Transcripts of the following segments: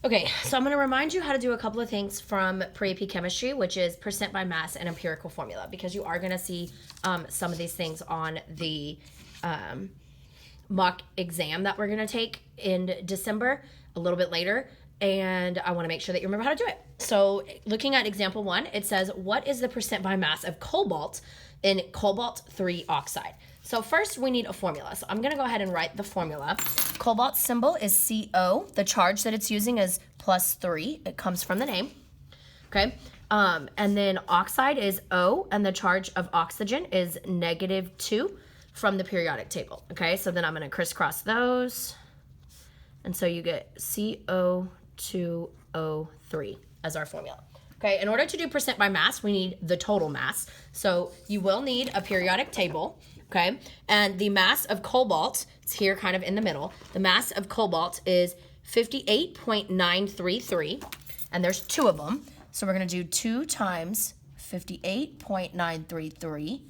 Okay, so I'm going to remind you how to do a couple of things from pre-AP chemistry, which is percent by mass and empirical formula, because you are going to see some of these things on the mock exam that we're going to take in December, a little bit later, and I want to make sure that you remember how to do it. So looking at example 1, it says, what is the percent by mass of cobalt in cobalt 3 oxide? So first we need a formula. So I'm going to go ahead and write the formula. Cobalt's symbol is CO. The charge that it's using is +3. It comes from the name. Okay. And then oxide is O, and the charge of oxygen is -2 from the periodic table. Okay. So then I'm going to crisscross those. And so you get CO2O3 as our formula. Okay, in order to do percent by mass, we need the total mass. So you will need a periodic table, okay? And the mass of cobalt, it's here kind of in the middle. The mass of cobalt is 58.933, and there's 2 of them. So we're going to do 2 times 58.933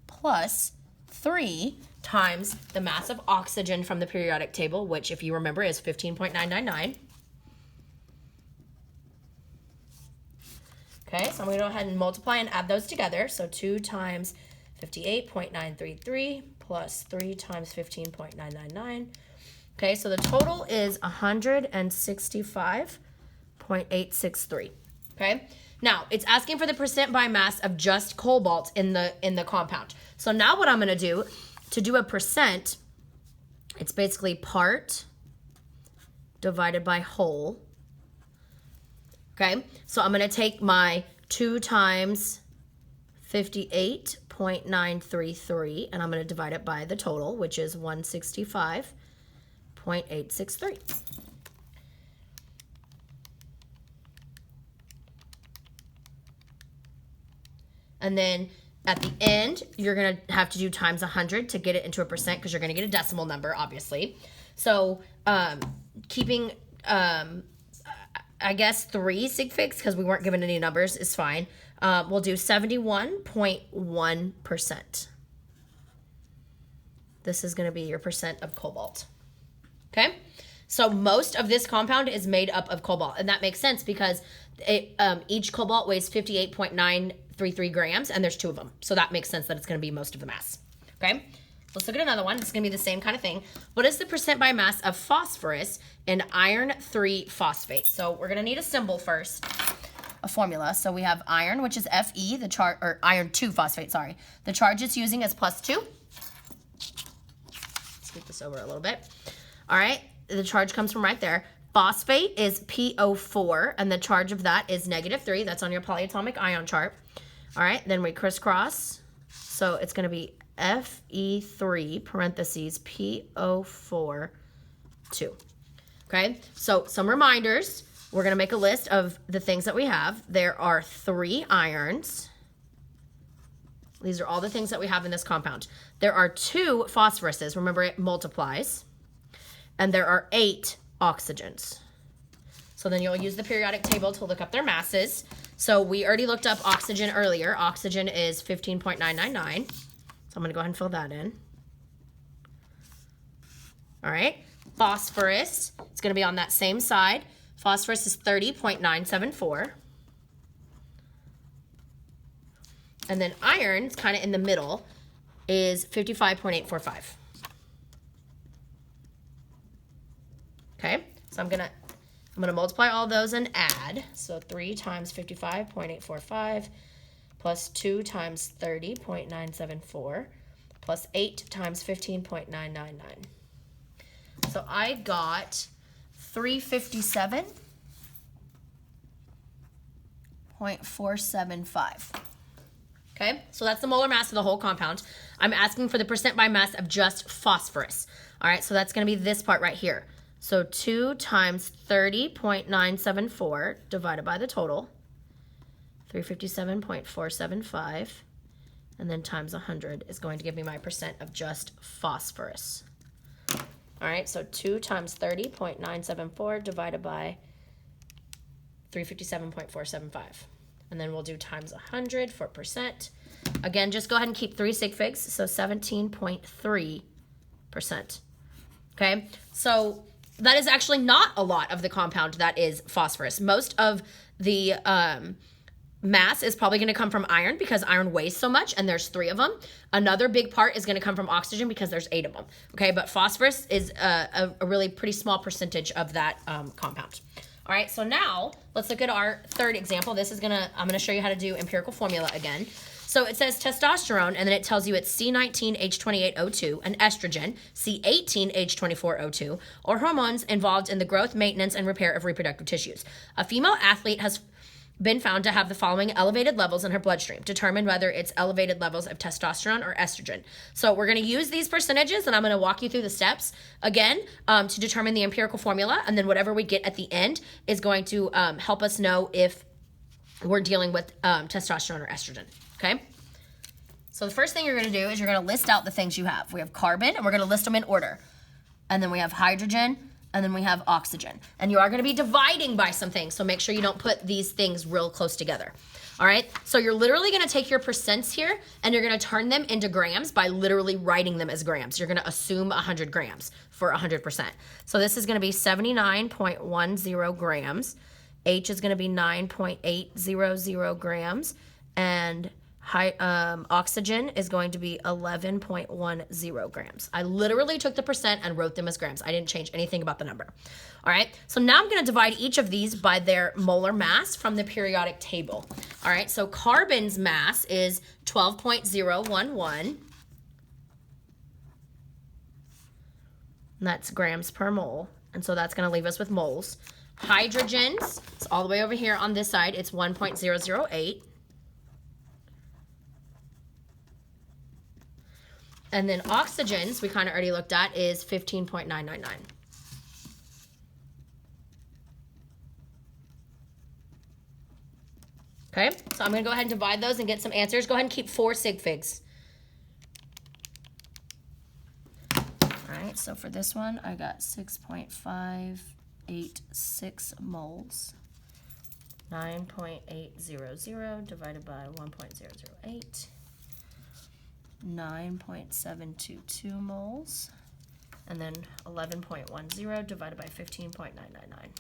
plus 3 times the mass of oxygen from the periodic table, which, if you remember, is 15.999. Okay, so I'm going to go ahead and multiply and add those together. So 2 times 58.933 plus 3 times 15.999. Okay, so the total is 165.863. Okay, now it's asking for the percent by mass of just cobalt in the compound. So now what I'm going to do a percent, it's basically part divided by whole. Okay, so I'm going to take my 2 times 58.933, and I'm going to divide it by the total, which is 165.863. And then at the end, you're going to have to do times 100 to get it into a percent, because you're going to get a decimal number, obviously. So keeping... I guess 3 sig figs, because we weren't given any numbers, is fine. We'll do 71.1%. This is going to be your percent of cobalt. Okay? So most of this compound is made up of cobalt, and that makes sense because each cobalt weighs 58.933 grams, and there's 2 of them. So that makes sense that it's going to be most of the mass. Okay? Let's look at another one. It's going to be the same kind of thing. What is the percent by mass of phosphorus in iron 3 phosphate? So we're going to need a symbol first, a formula. So we have iron, which is Fe, or iron 2 phosphate, sorry. The charge it's using is +2. Scoot this over a little bit. All right, the charge comes from right there. Phosphate is PO4, and the charge of that is -3. That's on your polyatomic ion chart. All right, then we crisscross. So it's going to be Fe3 parentheses PO4 2. Okay, so some reminders. We're going to make a list of the things that we have. There are 3 irons. These are all the things that we have in this compound. There are 2 phosphoruses. Remember, it multiplies. And there are 8 oxygens. So then you'll use the periodic table to look up their masses. So we already looked up oxygen earlier. Oxygen is 15.999. So I'm going to go ahead and fill that in. All right. Phosphorus, it's going to be on that same side. Phosphorus is 30.974. And then iron, it's kind of in the middle, is 55.845. Okay. So I'm going to multiply all those and add. So 3 times 55.845. Plus 2 times 30.974 plus 8 times 15.999. So I got 357.475. Okay, so that's the molar mass of the whole compound. I'm asking for the percent by mass of just phosphorus. All right, so that's going to be this part right here. So 2 times 30.974 divided by the total. 357.475, and then times 100 is going to give me my percent of just phosphorus. All right, so 2 times 30.974 divided by 357.475. And then we'll do times 100 for percent. Again, just go ahead and keep 3 sig figs, so 17.3%. Okay, so that is actually not a lot of the compound that is phosphorus. Most of the mass is probably going to come from iron because iron weighs so much and there's 3 of them. Another big part is going to come from oxygen because there's 8 of them. Okay, but phosphorus is a really pretty small percentage of that compound. All right, so now let's look at our third example. I'm gonna show you how to do empirical formula again. So it says testosterone, and then it tells you it's C19H28O2, and estrogen, C18H24O2, or hormones involved in the growth, maintenance, and repair of reproductive tissues. A female athlete has been found to have the following elevated levels in her bloodstream. Determine whether it's elevated levels of testosterone or estrogen. So we're going to use these percentages, and I'm going to walk you through the steps again to determine the empirical formula, and then whatever we get at the end is going to help us know if we're dealing with testosterone or estrogen. Okay? So the first thing you're going to do is you're going to list out the things you have. We have carbon, and we're going to list them in order. And then we have hydrogen, and then we have oxygen. And you are going to be dividing by some things, so make sure you don't put these things real close together. All right? So you're literally going to take your percents here, and you're going to turn them into grams by literally writing them as grams. You're going to assume 100 grams for 100%. So this is going to be 79.10 grams. H is going to be 9.800 grams, and oxygen is going to be 11.10 grams. I literally took the percent and wrote them as grams. I didn't change anything about the number. All right, so now I'm going to divide each of these by their molar mass from the periodic table. All right, so carbon's mass is 12.011. And that's grams per mole. And so that's going to leave us with moles. Hydrogen's, it's all the way over here on this side, it's 1.008. And then oxygen's, we kind of already looked at, is 15.999. Okay, so I'm going to go ahead and divide those and get some answers. Go ahead and keep 4 sig figs. All right, so for this one, I got 6.586 moles. 9.800 divided by 1.008. 9.722 moles, and then 11.10 divided by 15.999.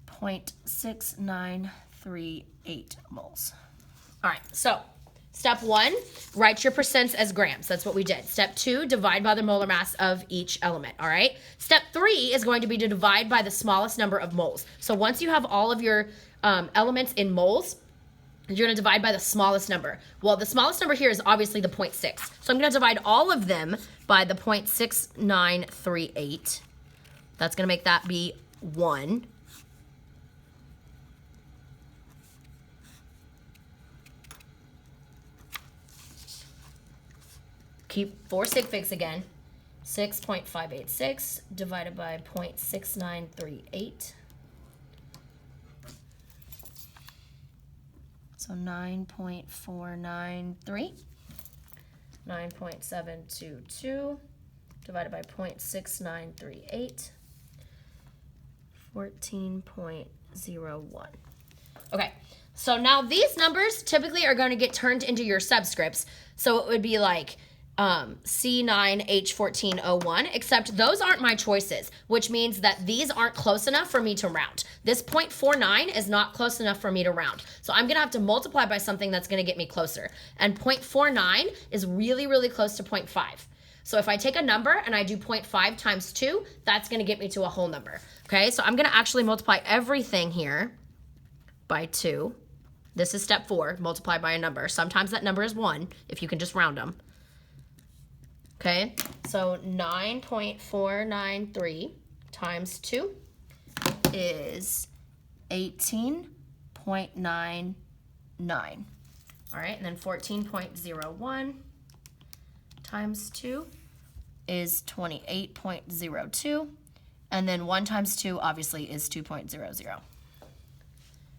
0.6938 moles. All right, so step 1, write your percents as grams. That's what we did. Step 2, divide by the molar mass of each element, all right? Step 3 is going to be to divide by the smallest number of moles. So once you have all of your elements in moles, you're going to divide by the smallest number. Well, the smallest number here is obviously the 0.6. So I'm going to divide all of them by the 0.6938. That's going to make that be 1. Keep 4 sig figs again. 6.586 divided by 0.6938. So 9.493, 9.722 divided by 0.6938, 14.01. Okay, so now these numbers typically are going to get turned into your subscripts. So it would be like C9H1401, except those aren't my choices, which means that these aren't close enough for me to round. This 0.49 is not close enough for me to round. So I'm going to have to multiply by something that's going to get me closer. And 0.49 is really, really close to 0.5. So if I take a number and I do 0.5 times 2, that's going to get me to a whole number. Okay, so I'm going to actually multiply everything here by 2. This is step 4, multiply by a number. Sometimes that number is 1, if you can just round them. Okay, so 9.493 times 2 is 18.99. All right, and then 14.01 times 2 is 28.02. And then 1 times 2 obviously is 2.00.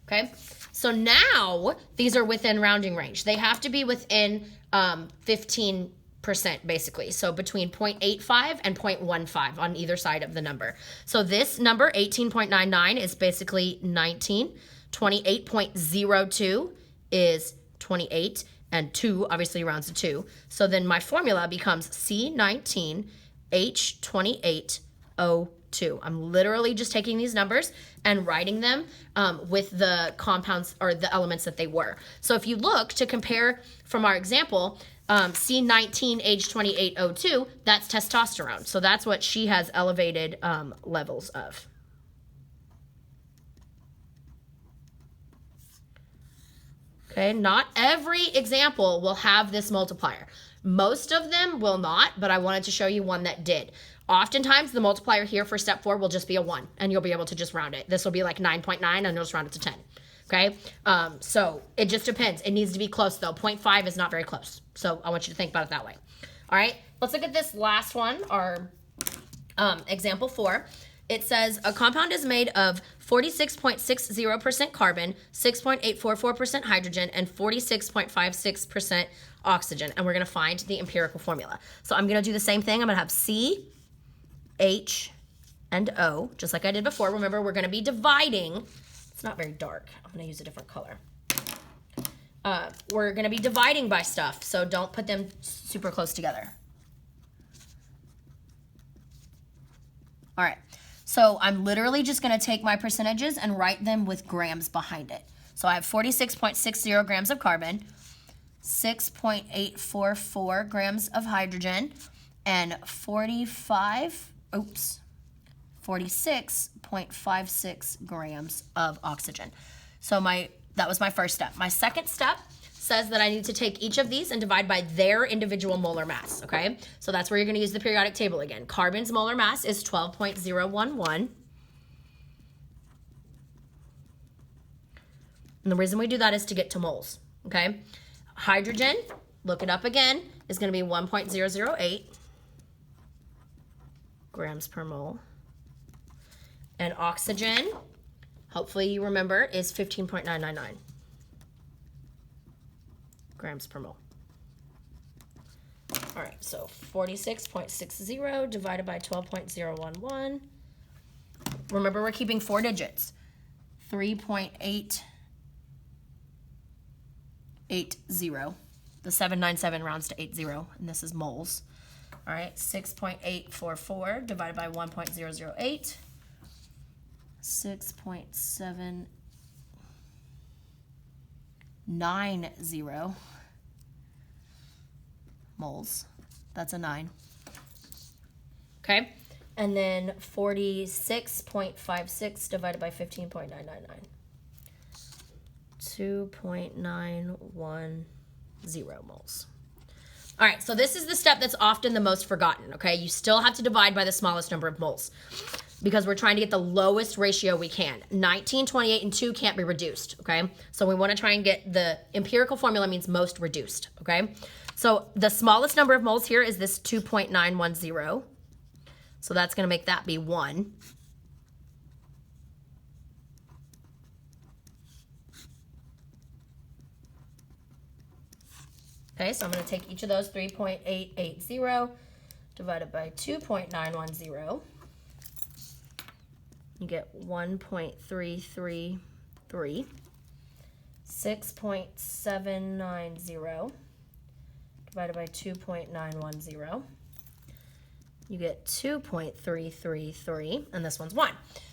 Okay, so now these are within rounding range. They have to be within 15%. Basically, so between 0.85 and 0.15 on either side of the number. So this number 18.99 is basically 19, 28.02 is 28, and 2 obviously rounds to 2. So then my formula becomes C19 H28O2. I'm literally just taking these numbers and writing them with the compounds or the elements that they were. So if you look to compare from our example, C19H28O2, that's testosterone. So that's what she has elevated levels of. Okay, not every example will have this multiplier. Most of them will not, but I wanted to show you one that did. Oftentimes, the multiplier here for step 4 will just be a 1, and you'll be able to just round it. This will be like 9.9, and you'll just round it to 10. Okay, so it just depends. It needs to be close, though. 0.5 is not very close, so I want you to think about it that way. All right, let's look at this last one, our example 4. It says a compound is made of 46.60% carbon, 6.844% hydrogen, and 46.56% oxygen. And we're going to find the empirical formula. So I'm going to do the same thing. I'm going to have C, H, and O, just like I did before. Remember, we're going to be dividing. It's not very dark. I'm going to use a different color. We're going to be dividing by stuff, so don't put them super close together. All right. So I'm literally just going to take my percentages and write them with grams behind it. So I have 46.60 grams of carbon, 6.844 grams of hydrogen, and 46.56 grams of oxygen. So that was my first step. My second step says that I need to take each of these and divide by their individual molar mass, okay? So that's where you're going to use the periodic table again. Carbon's molar mass is 12.011. And the reason we do that is to get to moles, okay? Hydrogen, look it up again, is going to be 1.008 grams per mole. And oxygen, hopefully you remember, is 15.999 grams per mole. All right, so 46.60 divided by 12.011. Remember, we're keeping 4 digits. 3.880. The 797 rounds to 80, and this is moles. All right, 6.844 divided by 1.008. 6.790 moles. That's a 9. Okay, and then 46.56 divided by 15.999. 2.910 moles. All right, so this is the step that's often the most forgotten, okay? You still have to divide by the smallest number of moles because we're trying to get the lowest ratio we can. 19, 28, and 2 can't be reduced, okay? So we want to try and get the empirical formula means most reduced, okay? So the smallest number of moles here is this 2.910. So that's going to make that be 1. Okay, so I'm going to take each of those, 3.880 divided by 2.910. You get 1.333. 6.790 divided by 2.910. You get 2.333, and this one's 1.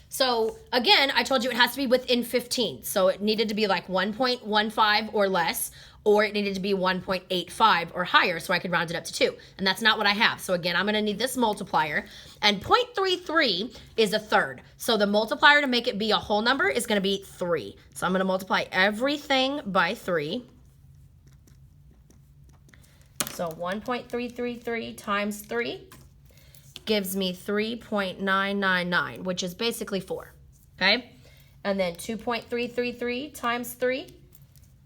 So again, I told you it has to be within 15. So it needed to be like 1.15 or less, or it needed to be 1.85 or higher so I could round it up to 2. And that's not what I have. So again, I'm going to need this multiplier. And 0.33 is a third. So the multiplier to make it be a whole number is going to be 3. So I'm going to multiply everything by 3. So 1.333 times 3 gives me 3.999, which is basically 4, okay? And then 2.333 times 3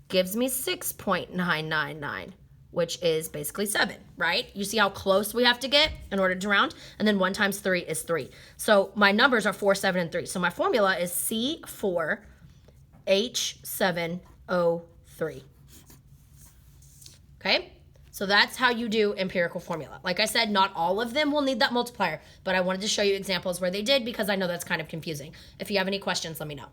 gives me 6.999, which is basically 7, right? You see how close we have to get in order to round? And then 1 times 3 is 3. So my numbers are 4, 7, and 3. So my formula is C4H7O3. Okay? So that's how you do empirical formula. Like I said, not all of them will need that multiplier, but I wanted to show you examples where they did because I know that's kind of confusing. If you have any questions, let me know.